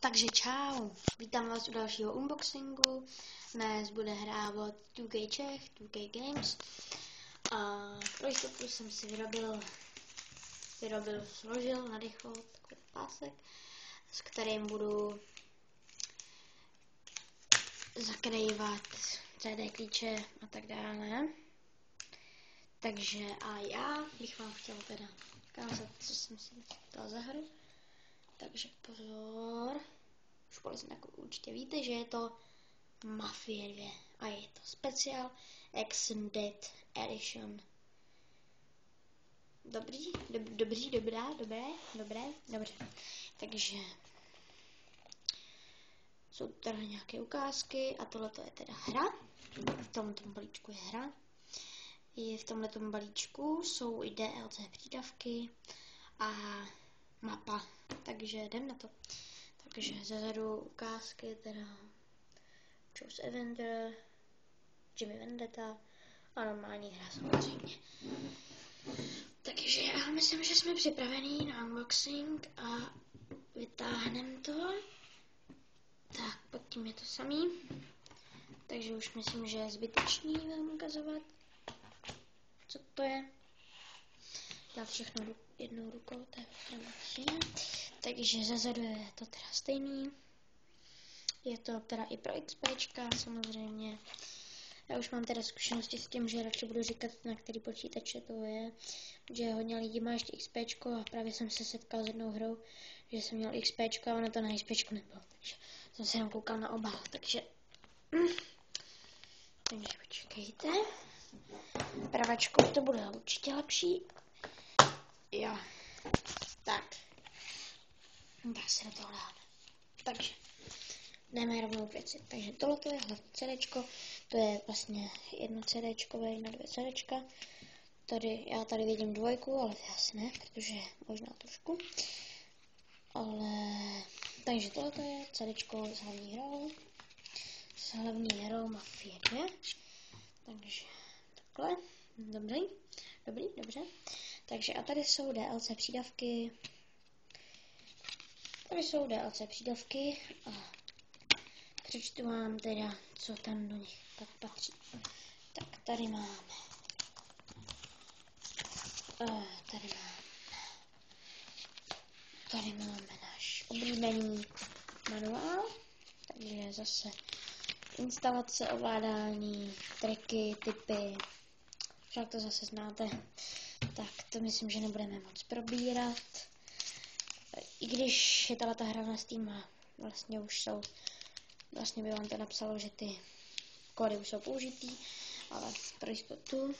Takže čau, vítám vás u dalšího unboxingu. Dnes bude hrávat 2K Czech, 2K Games. A pro jistotu jsem si složil, narychlo takový pásek, s kterým budu zakrývat CD klíče a tak dále. Takže a já bych vám chtěl teda ukázat, co jsem si dal za hru. Takže pozor, už jako určitě víte, že je to Mafia 2 a je to Special Extended Edition. Dobře. Takže jsou tady nějaké ukázky a tohle je teda hra. V tomto balíčku je hra. V tomto balíčku jsou i DLC přídavky a mapa, takže jdem na to. Takže zezadu ukázky, teda Chose Avenger, Jimmy Vendetta a normální hra samozřejmě. Takže já myslím, že jsme připravení na unboxing a vytáhneme to. Tak, pod tím je to samý. Takže už myslím, že je zbytečný vám ukazovat, co to je. Dám všechno jednou rukou, to je takže zezadu je to teda stejný. Je to teda i pro XPčka samozřejmě. Já už mám teda zkušenosti s tím, že radši budu říkat, na který počítače to je. Že hodně lidí má ještě XPčko a právě jsem se setkal s jednou hrou, že jsem měl XPčko a ono to na XPčku nebylo. Takže jsem se jenom koukal na obal, takže počkejte. Pravačkou to bude určitě lepší. Jo. Tak. Dá se do toho dát. Takže jdeme rovnou k věci. Takže tohle je hlavní CDčko. To je vlastně jedno CDčko, jedno dvě CDčka. Já tady vidím dvojku, ale to asi ne, protože možná trošku. Takže tohle je CDčko s hlavní hrou. S hlavní hrou Mafia 2. Takže takhle. Dobře. Takže a tady jsou DLC přídavky. A přečtu vám teda, co tam do nich patří. Tak tady máme náš oblíbený manuál, takže zase instalace, ovládání, triky, tipy, však to zase znáte, tak to myslím, že nebudeme moc probírat. I když je ta hra na Steam a vlastně by vám to napsalo, že ty kódy už jsou použitý, ale pro jistotu.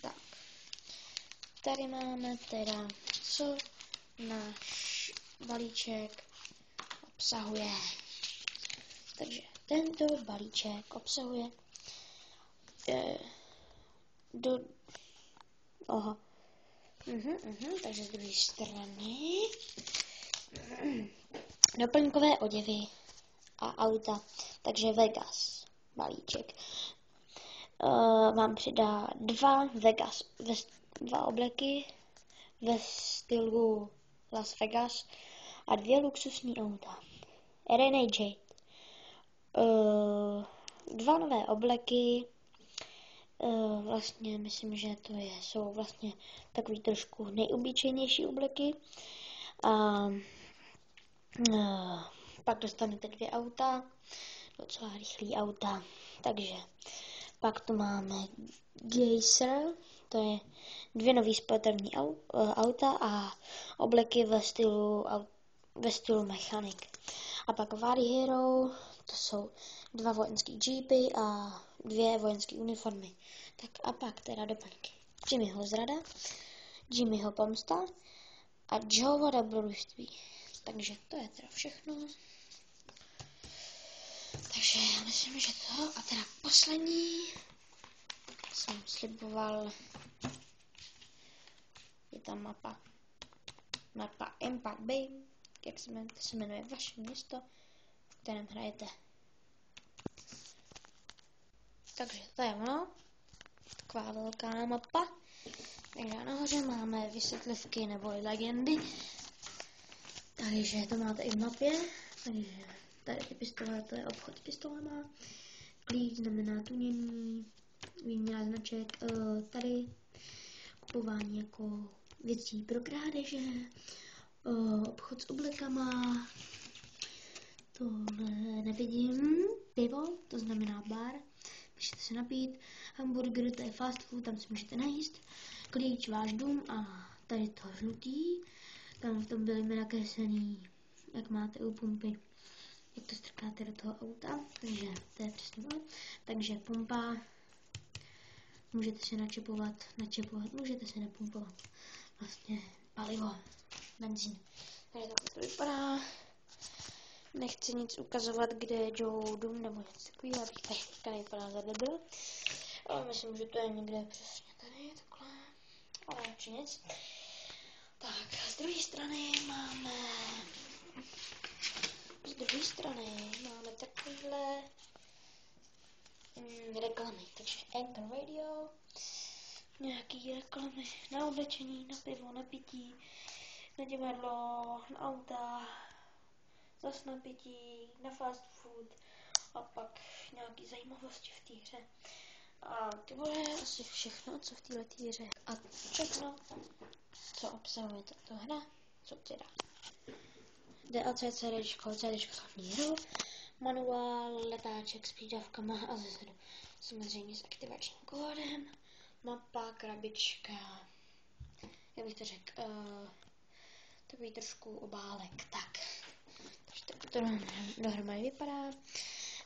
Tak, tady máme teda, co náš balíček obsahuje. Takže tento balíček obsahuje takže z druhé strany doplňkové oděvy a auta, takže Vegas balíček. Vám přidá dva obleky ve stylu Las Vegas a 2 luxusní auta. RNA Jade. 2 nové obleky, vlastně myslím, že jsou vlastně takový trošku nejobyčejnější obleky. Pak dostanete 2 auta, docela rychlý auta, takže pak tu máme Geyser, to je 2 nový sportovní auta a obleky ve stylu mechanik. A pak Vary Hero, to jsou 2 vojenský jeepy a 2 vojenské uniformy. Tak a pak teda doplňky Jimmyho zrada, Jimmyho pomsta a Joeova dobrodružství. Takže to je teda všechno. Takže já myslím, že to. A teda poslední jsem sliboval, je tam mapa Empire Bay, jak se jmenuje vaše město, v kterém hrajete. Takže to je ono. Taková velká mapa. Takže nahoře máme vysvětlivky nebo legendy. Takže to máte i v mapě. Takže tady ty pistole, to je obchod s pistolema. Klíč znamená tunění, výměna značek, tady kupování jako věcí pro krádeže, obchod s oblekama, tohle nevidím, pivo, to znamená bar, můžete se napít, hamburger, to je fast food, tam si můžete najíst, klíč, váš dům a tady to žlutý, tam v tom byly mi nakreslený, jak máte u pumpy, jak to strkáte do toho auta, takže to je přesně ono. Takže pumpa, můžete si načepovat, můžete si napumpovat vlastně palivo, benzín. Takže takhle to vypadá. Nechci nic ukazovat, kde je Joe dům nebo něco takového, abych tady teďka nevypadá za debil. Ale myslím, že to je někde přesně tady, takhle. Ale radši nic. Tak, z druhé strany máme takovýhle reklamy. Takže Anchor Radio, nějaký reklamy na oblečení, na pivo, na pití, na divadlo, na auta, zas na pití, na fast food a pak nějaký zajímavosti v té hře. A to bude asi všechno, co v této hře. A všechno, co obsahuje tato hra, co teda. DLC, CDčko hlavní hru, manuál, letáček s přídavkama a zezadu. Samozřejmě s aktivačním kódem, mapa, krabička, jak bych to řekl, takový trošku obálek, tak. Takže tak to dohromady vypadá.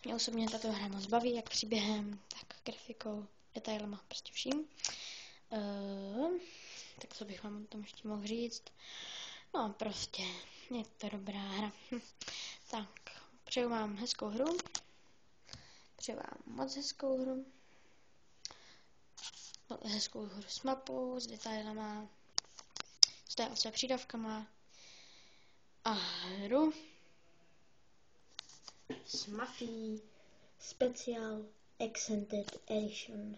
Mě osobně tato hra moc baví, jak příběhem, tak grafikou, detailama, prostě vším. Tak co bych vám o tom ještě mohl říct? No prostě, je to dobrá hra. Tak, přeju vám hezkou hru. Přeju vám moc hezkou hru. Hezkou hru s mapou, s detailama, s DLC přídavkama a hru s Mafii Special Extended Edition.